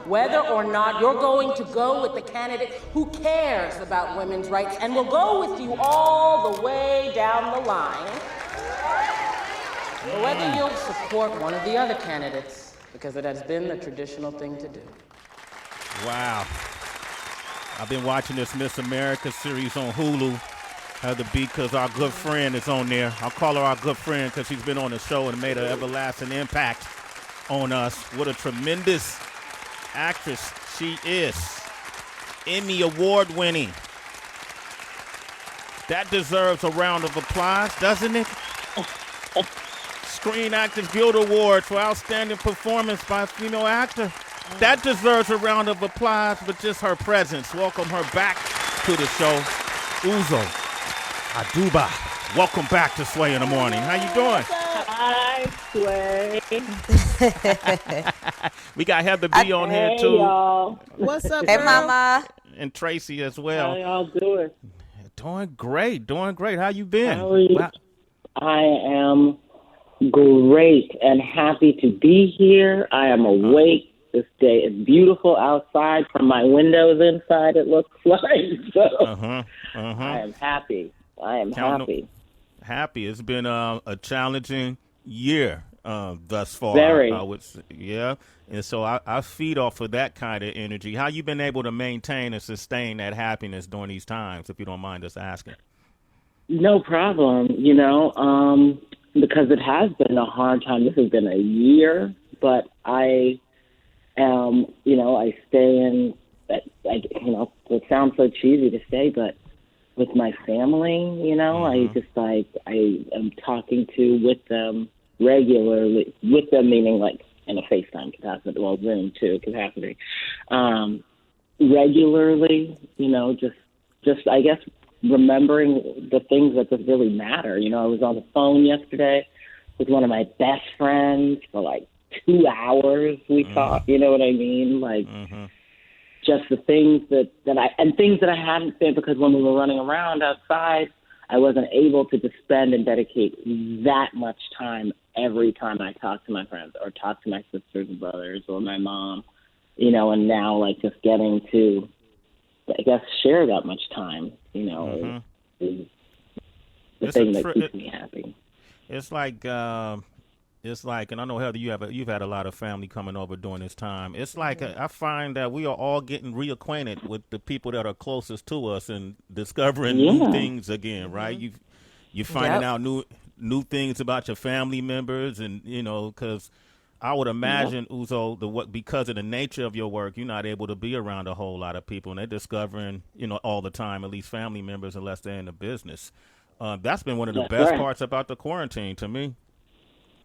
whether or not you're going to go with the candidate who cares about women's rights and will go with you all the way down the line, or whether you'll support one of the other candidates, because it has been the traditional thing to do. Wow. I've been watching this Miss America series on Hulu. Had to be because our good friend is on there. I'll call her our good friend because she's been on the show and made an everlasting impact on us. What a tremendous actress she is. Emmy Award winning. That deserves a round of applause, doesn't it? Screen Actors Guild Award for outstanding performance by a female actor. That deserves a round of applause, but just her presence. Welcome her back to the show. Uzo Aduba, welcome back to Sway in the Morning. How you doing? Hi, Sway. We got Heather B on here, too. Y'all. What's up, Hey, girl? Mama. And Tracy as well. How y'all doing? Doing great. How you been? How are you? Wow. I am great and happy to be here. I am awake. This day is beautiful outside. From my windows inside, it looks like. So I am happy. Happy. Happy. It's been a challenging year thus far. Very. I would say, yeah. And so I feed off of that kind of energy. How you been able to maintain and sustain that happiness during these times, if you don't mind us asking? No problem. Because it has been a hard time. This has been a year, but I stay in, it sounds so cheesy to say, but with my family, I am talking with them regularly, with them meaning like in a FaceTime capacity, well, Zoom too, capacity, regularly, just I guess remembering the things that just really matter. I was on the phone yesterday with one of my best friends for like 2 hours. We talked, you know what I mean? Like just the things that I hadn't said, because when we were running around outside, I wasn't able to just spend and dedicate that much time every time I talk to my friends or talk to my sisters and brothers or my mom, and now like just getting to, I guess, share that much time, is the thing that keeps me happy. It's like, and I know, Heather, you've had a lot of family coming over during this time. It's like I find that we are all getting reacquainted with the people that are closest to us and discovering new things again, right? You're finding out new things about your family members, and because I would imagine, Uzo, because of the nature of your work, you're not able to be around a whole lot of people, and they're discovering, all the time, at least family members, unless they're in the business. That's been one of the best parts about the quarantine to me.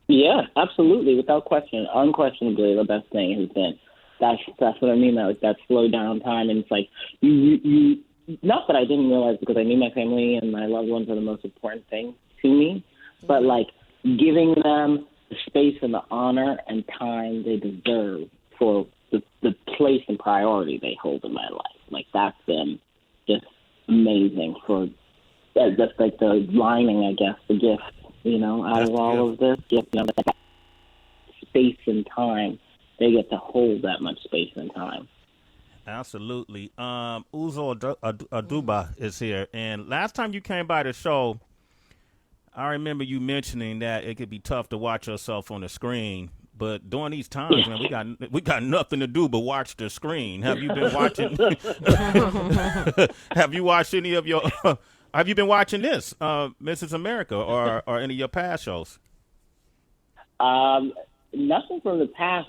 Yeah, absolutely, without question, unquestionably, the best thing has been. That's what I mean. Like that slow down time, and it's like you. Not that I didn't realize, because I knew my family and my loved ones are the most important thing to me, but like giving them the space and the honor and time they deserve for the place and priority they hold in my life. Like that's been just amazing. That's like the lining, I guess, the gift. Out of all of this, that space and time, they get to hold that much space and time. Absolutely. Uzo Aduba is here, and last time you came by the show, I remember you mentioning that it could be tough to watch yourself on the screen, but during these times, man, we got nothing to do but watch the screen. Have you been watching? Have you watched any of your? Have you been watching this, Mrs. America, or any of your past shows? Nothing from the past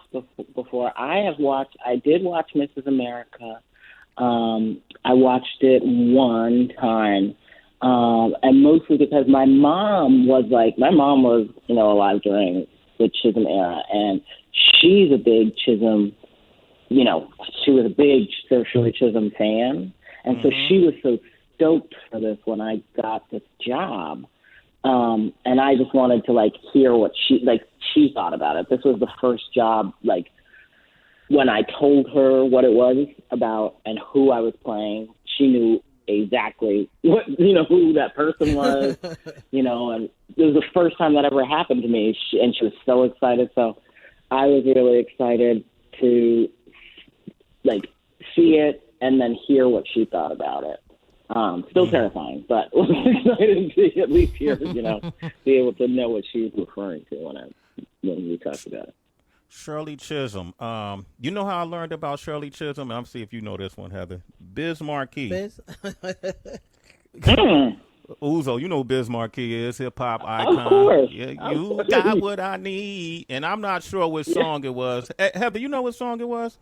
before. I did watch Mrs. America. I watched it one time, and mostly because my mom was alive during the Chisholm era, and she's a big Chisholm, she was a big Shirley Chisholm fan, and so she was so stoked for this when I got this job. And I just wanted to hear what she thought about it. This was the first job, when I told her what it was about and who I was playing, she knew exactly who that person was, and it was the first time that ever happened to me. And she was so excited. So I was really excited to see it and then hear what she thought about it. Still terrifying, but excited to at least hear, be able to know what she was referring to when we talked about it. Shirley Chisholm. You know how I learned about Shirley Chisholm? I'm see if you know this one, Heather. Biz Markie. Biz? Uzo, you know who Biz Markie is, hip hop icon. Of course. Yeah, you got what I need. And I'm not sure what song it was. Heather, you know what song it was?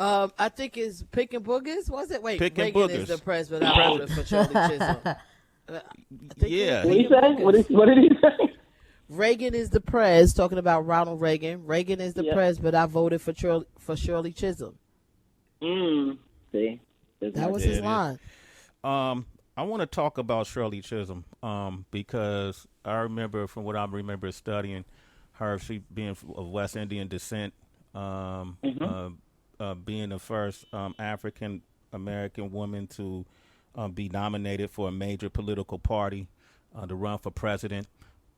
I think it's Pickin' Boogers. Was it? Wait, Pickin' Reagan Boogers. is the president I voted for Shirley Chisholm. Yeah. What did he say? What did he say? Reagan is the pres, talking about Ronald Reagan. Reagan is the pres, but I voted for Shirley Chisholm. See? That was his line. I want to talk about Shirley Chisholm because I remember from what I remember studying her, she being of West Indian descent, being the first African American woman to be nominated for a major political party to run for president.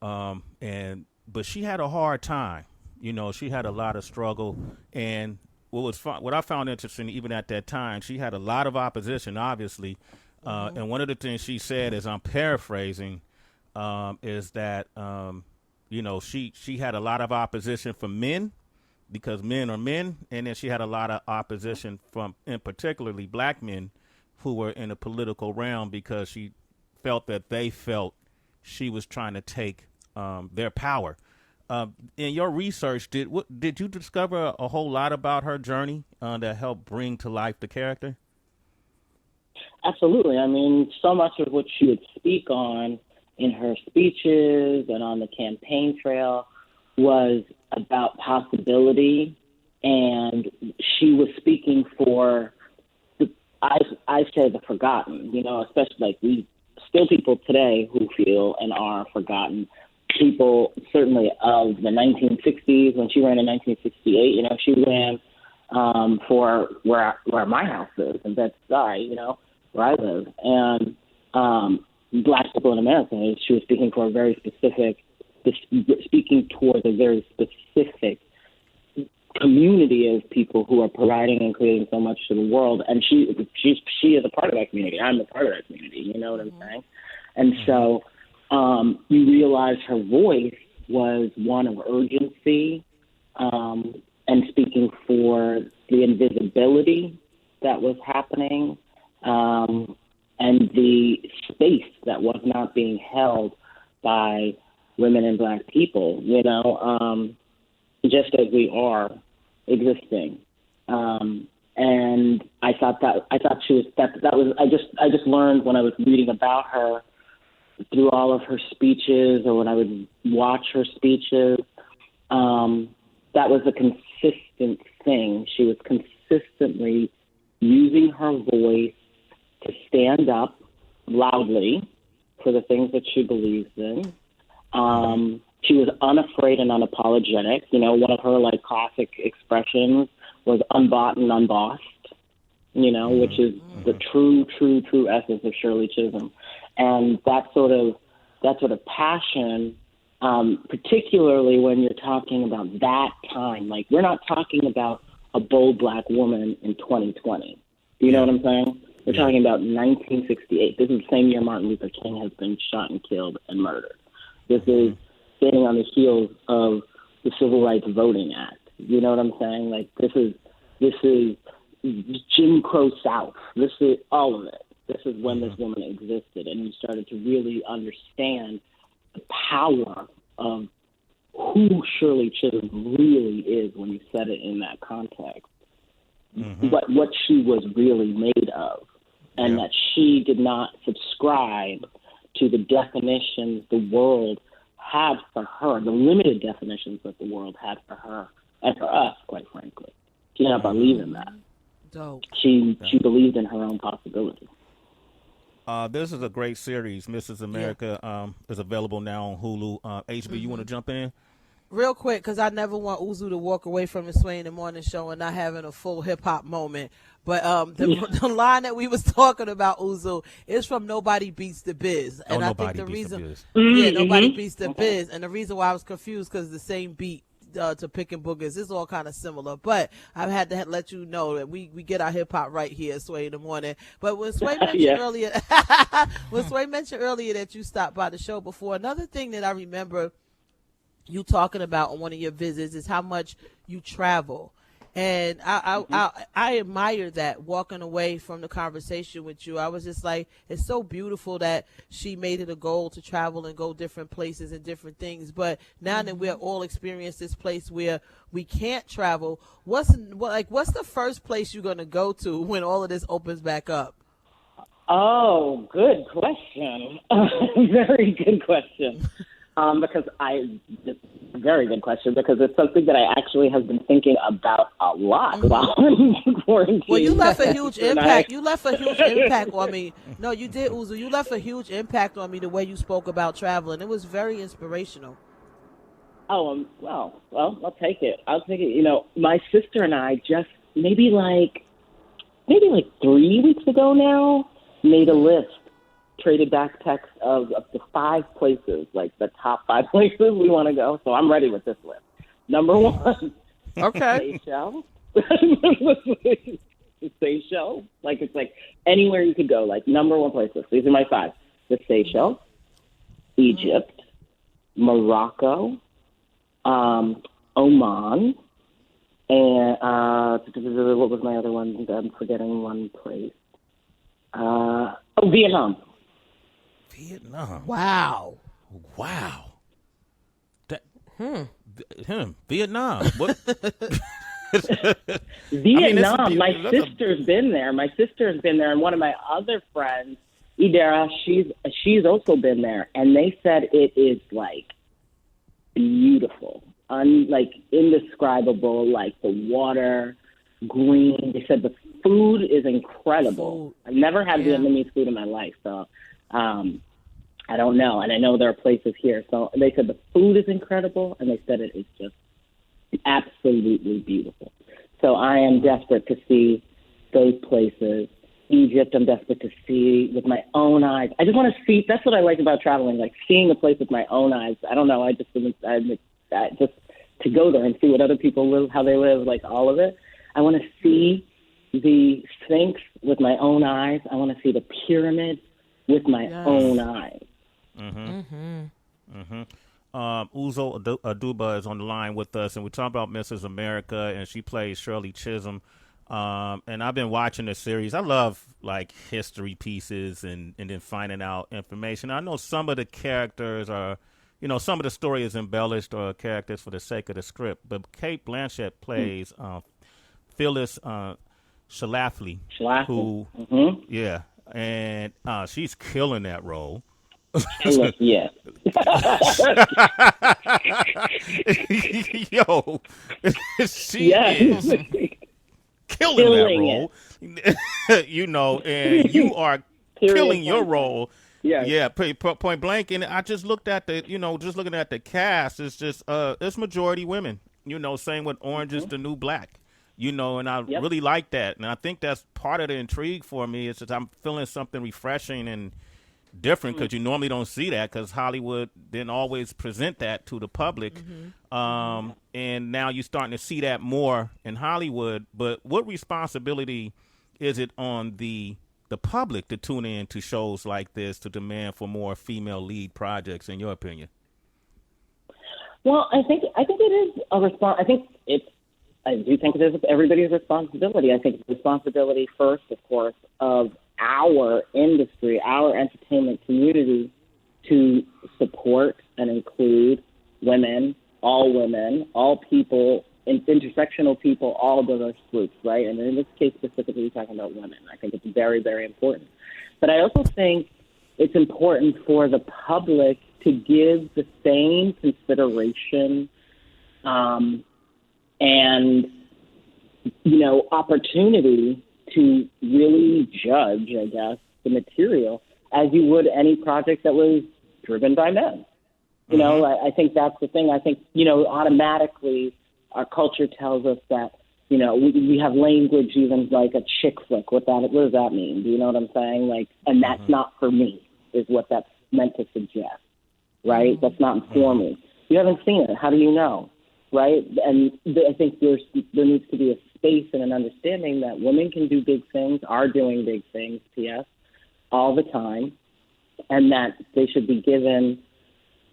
But she had a hard time. She had a lot of struggle. And what I found interesting, even at that time, she had a lot of opposition, obviously. And one of the things she said, as I'm paraphrasing, is that, she had a lot of opposition from men because men are men. And then she had a lot of opposition from, in particularly black men who were in the political realm because she felt that they felt she was trying to take their power. In your research, did you discover a whole lot about her journey that helped bring to life the character? Absolutely. I mean, so much of what she would speak on in her speeches and on the campaign trail was about possibility, and she was speaking for, I say the forgotten, especially like we still people today who feel and are forgotten. People certainly of the 1960s, when she ran in 1968, she ran for where my house is in Bed-Stuy, where I live, and black people in America. And she was speaking for a very specific, speaking towards a very specific community of people who are providing and creating so much to the world. And she is a part of that community. I'm a part of that community. You know what I'm saying? And so you realize her voice was one of urgency and speaking for the invisibility that was happening and the space that was not being held by women and black people, just as we are existing. And I thought she was, that was, I just learned when I was reading about her through all of her speeches or when I would watch her speeches, that was a consistent thing. She was consistently using her voice to stand up loudly for the things that she believes in. She was unafraid and unapologetic. One of her classic expressions was unbought and unbossed, which is the true essence of Shirley Chisholm. And that sort of passion, particularly when you're talking about that time, like we're not talking about a bold black woman in 2020. Do you know what I'm saying? We're talking about 1968. This is the same year Martin Luther King has been shot and killed and murdered. This is standing on the heels of the Civil Rights Voting Act. You know what I'm saying? Like this is Jim Crow South. This is all of it. This is when this woman existed, and you started to really understand the power of who Shirley Chisholm really is when you set it in that context. What she was really made of, and that she did not subscribe to the definitions the world had for her, the limited definitions that the world had for her and for us, quite frankly. She did not believe in that. Dope. She believed in her own possibility. This is a great series. Mrs. America is available now on Hulu. HB, you want to jump in? Real quick, because I never want Uzo to walk away from the Sway in the Morning show and not having a full hip-hop moment. But the line that we was talking about, Uzo, is from Nobody Beats the Biz. And I think the reason, Nobody Beats the Biz. And the reason why I was confused, because the same beat to Picking Boogers. It's all kind of similar, but I've had to let you know that we get our hip hop right here at Sway in the Morning. But when Sway mentioned earlier, that you stopped by the show before, another thing that I remember you talking about on one of your visits is how much you travel. And I admire that, walking away from the conversation with you. I was just like, it's so beautiful that she made it a goal to travel and go different places and different things. But now that we're all experienced this place where we can't travel, what's the first place you're going to go to when all of this opens back up? Oh, good question. Very good question. Very good question, because it's something that I actually have been thinking about a lot while I'm in quarantine. Well, you left a huge impact. You left a huge impact on me. No, you did, Uzo. You left a huge impact on me the way you spoke about traveling. It was very inspirational. Oh, well, I'll take it. You know, my sister and I just maybe like 3 weeks ago now made a list. Traded backpacks of up to 5 places, like the top 5 places we want to go. So I'm ready with this list. Number 1, okay, Seychelles. Seychelles, like it's like anywhere you could go. Like number 1 places. These are my 5: the Seychelles, Egypt, Morocco, Oman, and what was my other one? I'm forgetting one place. Vietnam. Vietnam. Wow. Vietnam. What? Vietnam. My sister's been there. And one of my other friends, Idara, she's also been there, and they said it is like beautiful, like indescribable. Like the water, green. They said the food is incredible. I've never had Vietnamese food in my life, so. I don't know, and I know there are places here. So they said the food is incredible, and they said it is just absolutely beautiful. So I am desperate to see those places. Egypt, I'm desperate to see with my own eyes. I just want to see. That's what I like about traveling, like seeing a place with my own eyes. I don't know. I just to go there and see what other people live, how they live, like all of it. I want to see the Sphinx with my own eyes. I want to see the pyramids with my own eyes. Uzo Aduba is on the line with us, and we're talking about Mrs. America, and she plays Shirley Chisholm. And I've been watching this series. I love like history pieces and then finding out information. I know some of the characters are, some of the story is embellished or characters for the sake of the script. But Kate Blanchett plays Phyllis Schlafly, who, and she's killing that role. Yeah. Yo, she is killing that role. And you are killing your role. Yeah, point blank. And I just looked at just looking at the cast, it's just it's majority women. Same with Orange is the New Black. And I really like that. And I think that's part of the intrigue for me is that I'm feeling something refreshing and different, because you normally don't see that, because Hollywood didn't always present that to the public. And now you're starting to see that more in Hollywood. But what responsibility is it on the public to tune in to shows like this, to demand for more female lead projects, in your opinion? Well, I think it is a response. I do think it is everybody's responsibility. I think it's responsibility first, of course, of our industry, our entertainment community, to support and include women, all people, intersectional people, all diverse groups, right? And in this case specifically, we're talking about women. I think it's very, very important. But I also think it's important for the public to give the same consideration and, opportunity to really judge, I guess, the material as you would any project that was driven by men. I think that's the thing. I think, automatically our culture tells us that, we have language even like a chick flick. What does that mean? Do you know what I'm saying? Like, and that's not for me, is what that's meant to suggest, right? That's not for me. You haven't seen it. How do you know? right? And I think there needs to be a space and an understanding that women can do big things, are doing big things, P.S., all the time, and that they should be given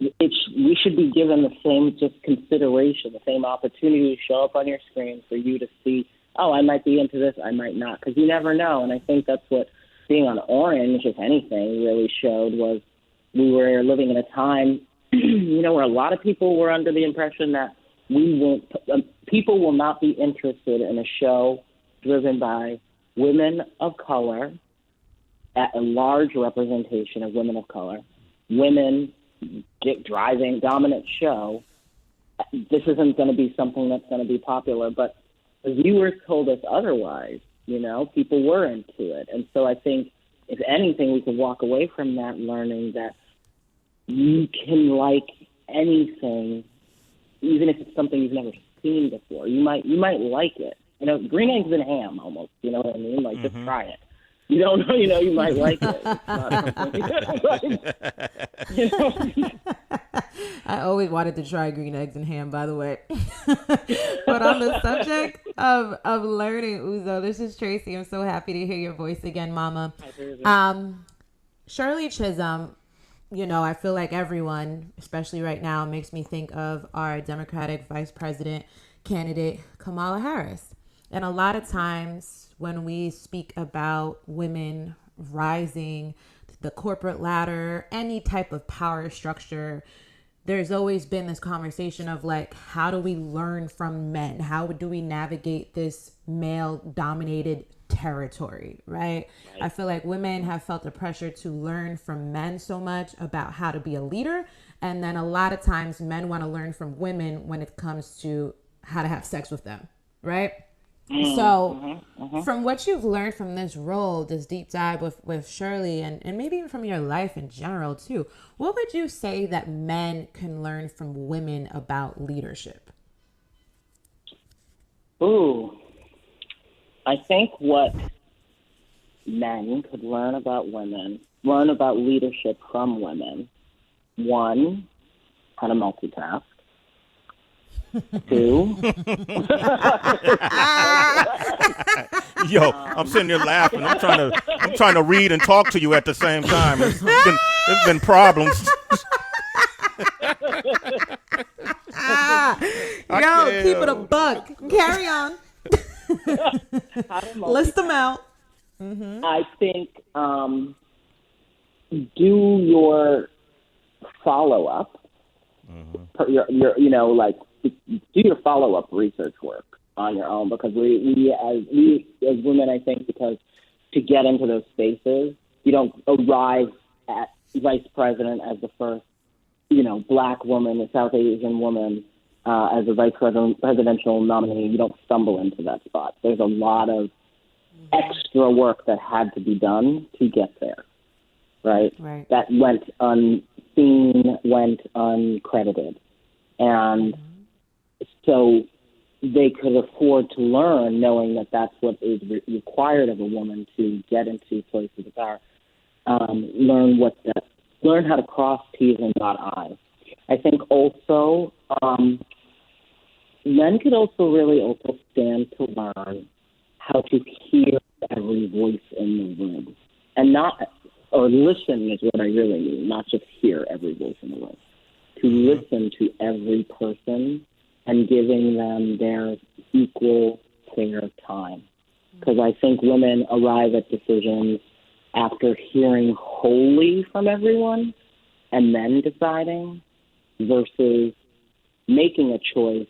we should be given the same just consideration, the same opportunity to show up on your screen for you to see, oh, I might be into this, I might not, because you never know. And I think that's what being on Orange, if anything, really showed was we were living in a time, where a lot of people were under the impression that people will not be interested in a show driven by women of color, at a large representation of women of color, women driving, dominant show. This isn't going to be something that's going to be popular, but the viewers told us otherwise. People were into it. And so I think, if anything, we can walk away from that learning that you can like anything, even if it's something you've never seen before. You might like it. Green eggs and ham almost, you know what I mean? Like, just try it. You don't know, you might like it. It's not something, I always wanted to try green eggs and ham, by the way. But on the subject of learning, Uzo, this is Tracy. I'm so happy to hear your voice again, Mama. Shirley Chisholm, I feel like everyone, especially right now, makes me think of our Democratic Vice President candidate, Kamala Harris. And a lot of times when we speak about women rising the corporate ladder, any type of power structure, there's always been this conversation of like, how do we learn from men? How do we navigate this male-dominated territory, right? I feel like women have felt the pressure to learn from men so much about how to be a leader. And then a lot of times men want to learn from women when it comes to how to have sex with them, right? So from what you've learned from this role, this deep dive with Shirley, and maybe even from your life in general too, what would you say that men can learn from women about leadership? Ooh, I think what men could learn about leadership from women, one, how to multitask. Two. Yo, I'm sitting there laughing. I'm trying to read and talk to you at the same time. It's been problems. Yo, keep it a buck. Carry on. List them out. Mm-hmm. I think do your follow-up. Do your follow-up research work on your own, because we as women, I think, because to get into those spaces, you don't arrive at vice president as the first, black woman, a South Asian woman as a vice presidential nominee. You don't stumble into that spot. There's a lot of extra work that had to be done to get there, right? That went unseen, went uncredited. And so they could afford to learn, knowing that that's what is required of a woman to get into places of power. Learn how to cross T's and dot I's. I think also men could also stand to learn how to hear every voice in the room, and listen is what I really mean, not just hear every voice in the room. To listen to every person and giving them their equal, fair time. Because I think women arrive at decisions after hearing wholly from everyone and then deciding, versus making a choice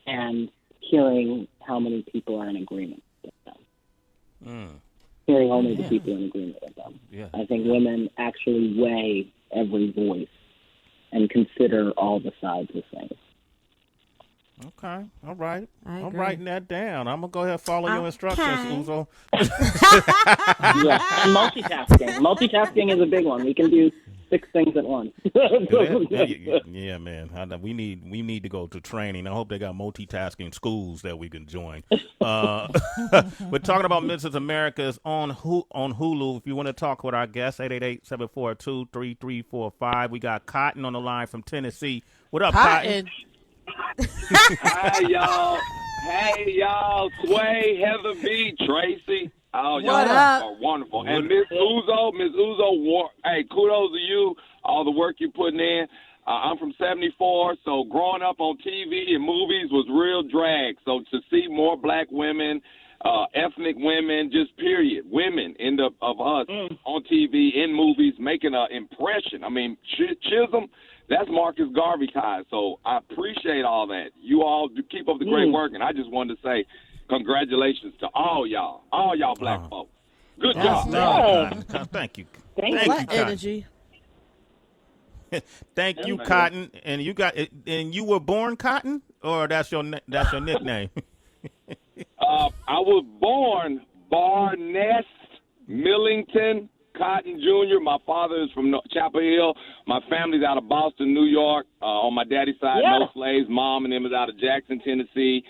and hearing how many people are in agreement with them. Hearing only the people in agreement with them. Yeah. I think women actually weigh every voice and consider all the sides of things. Okay. All right. I'm writing that down. I'm going to go ahead and follow your instructions, Uzo. Yeah. And multitasking. Multitasking is a big one. We can do 6 things at once. Yeah, man. We need to go to training. I hope they got multitasking schools that we can join. We're talking about Mrs. America's on Hulu. If you want to talk with our guests, 888-742-3345. We got Cotton on the line from Tennessee. What up, Cotton? Hey y'all, Sway, Heather B, Tracy. Oh, y'all What up? are wonderful. And Miss Uzo, hey, kudos to you, all the work you're putting in. I'm from 74, so growing up on TV and movies was real drag. So to see more black women, ethnic women, just period, women of us on TV, in movies, making an impression. I mean, Chisholm, that's Marcus Garvey ties. So I appreciate all that. You all do keep up the great work, and I just wanted to say congratulations to all y'all black folks. Good job. Thank you. Thank you, you. What energy? Thank you, Cotton. And you were born Cotton, or that's your nickname? I was born Barnett Millington Cotton Jr. My father is from Chapel Hill. My family's out of Boston, New York. On my daddy's side, no slaves. Mom and them is out of Jackson, Tennessee.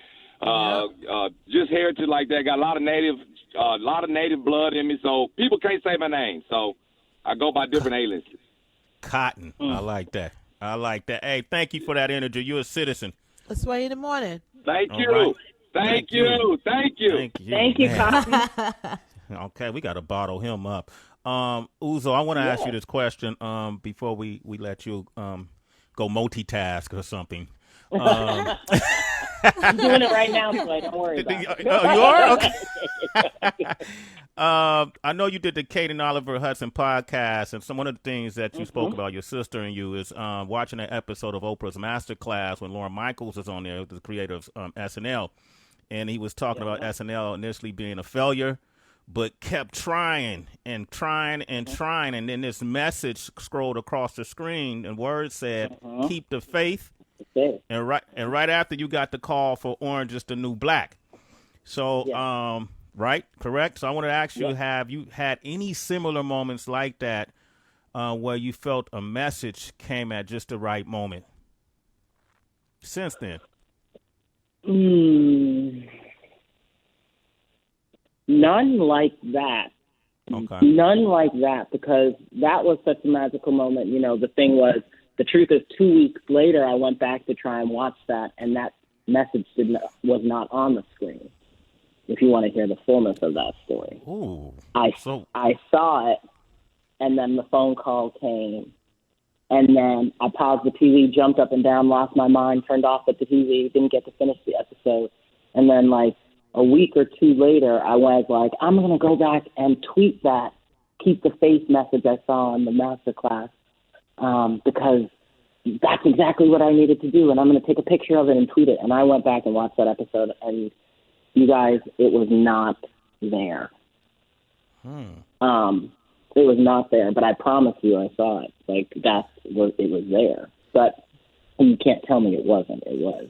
Just heritage like that. Got a lot of native blood in me. So people can't say my name. So I go by different aliases. Cotton. I like that. Hey, thank you for that energy. You're a citizen. That's why in the morning. Thank you. Right. Thank you. Thank you, Cotton. Okay, we got to bottle him up. Uzo, I want to ask you this question before we let you go multitask or something. I'm doing it right now, so don't worry about it. You are? Okay. I know you did the Kate and Oliver Hudson podcast, and one of the things that you spoke about, your sister and you, is watching an episode of Oprah's Masterclass when Lauren Michaels is on there, the creator of SNL, and he was talking about SNL initially being a failure, but kept trying and trying and trying, and then this message scrolled across the screen, and words said, "Keep the faith." And right after you got the call for Orange is the New Black. So, right, correct? So I want to ask you, have you had any similar moments like that where you felt a message came at just the right moment since then? None like that. Okay. None like that, because that was such a magical moment. You know, the thing was, the truth is 2 weeks later, I went back to try and watch that, and that message was not on the screen, if you want to hear the fullness of that story. Ooh. I saw it, and then the phone call came, and then I paused the TV, jumped up and down, lost my mind, turned off the TV, didn't get to finish the episode. And then, like, a week or two later, I was like, I'm going to go back and tweet that keep the faith message I saw in the masterclass. Because that's exactly what I needed to do, and I'm going to take a picture of it and tweet it. And I went back and watched that episode, and you guys, it was not there. It was not there, but I promise you I saw it. Like, it was there. But you can't tell me it wasn't. It was.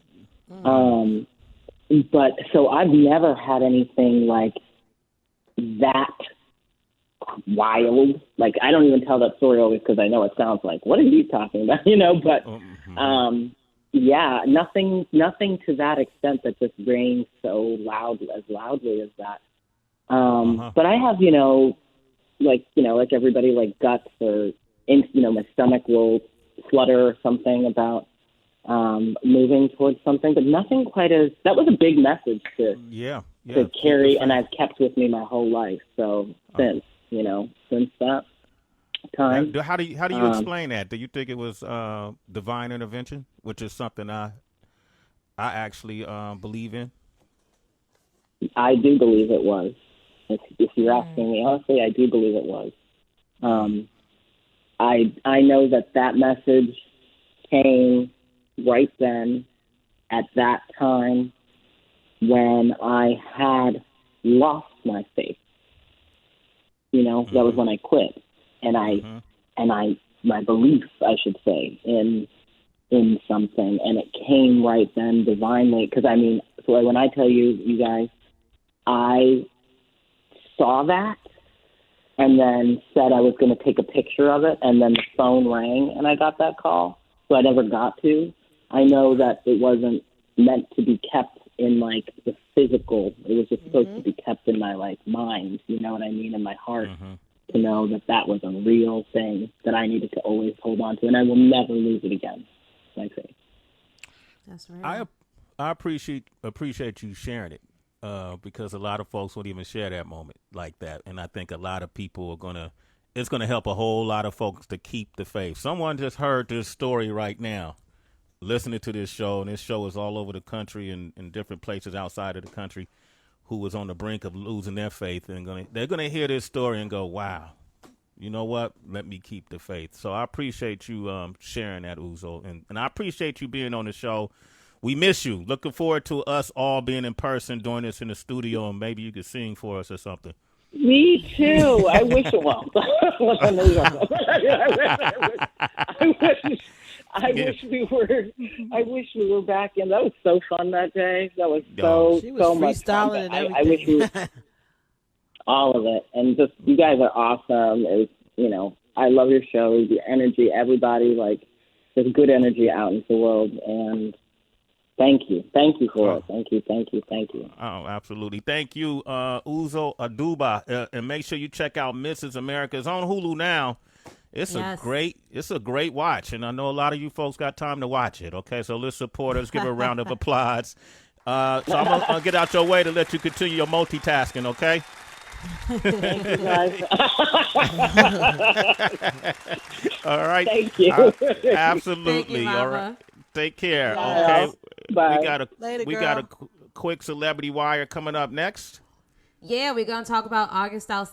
But so I've never had anything like that wild. Like, I don't even tell that story always because I know it sounds like, what are you talking about? You know, but nothing to that extent that just rings so loudly as that. But I have, like everybody, like guts or, my stomach will flutter or something about moving towards something, but nothing quite as, that was a big message to carry, and I've kept with me my whole life. So since that time. How do you explain that? Do you think it was divine intervention, which is something I actually believe in? I do believe it was. If you're asking me honestly, I do believe it was. I know that message came right then at that time when I had lost my faith. That was when I quit, and my belief, I should say, in something, and it came right then divinely. Because so when I tell you guys, I saw that, and then said I was going to take a picture of it, and then the phone rang, and I got that call. So I never got to. I know that it wasn't meant to be kept in like the physical. It was just supposed to be kept in my like mind, you know what I mean, in my heart, to know that was a real thing that I needed to always hold on to, and I will never lose it again. My faith. That's right. I appreciate you sharing it because a lot of folks won't even share that moment like that, and I think a lot of people it's gonna help a whole lot of folks to keep the faith. Someone just heard this story right now, listening to this show, and this show is all over the country and in different places outside of the country, who was on the brink of losing their faith, and they're gonna hear this story and go, wow. You know what? Let me keep the faith. So I appreciate you sharing that, Uzo, and I appreciate you being on the show. We miss you. Looking forward to us all being in person, doing this in the studio, and maybe you could sing for us or something. Me too. I wish it was. I wish we were back in. That was so fun that day. That was she was so much fun. freestyling and everything. I wish we all of it, and just you guys are awesome. I love your show, your energy, everybody. Like, there's good energy out in the world, and thank you for it. Thank you. Oh, absolutely. Thank you, Uzo Aduba, and make sure you check out Mrs. America. It's on Hulu now. It's a great watch, and I know a lot of you folks got time to watch it. Okay, so let's support her. Let's give her a round of applause. So I'm gonna get out your way to let you continue your multitasking. Okay. Thank you, guys. All right. Thank you. Absolutely. Thank you, all Mama. right. Take care. Bye. Okay. Bye. We got a quick celebrity wire coming up next. Yeah, we're gonna talk about August Styles.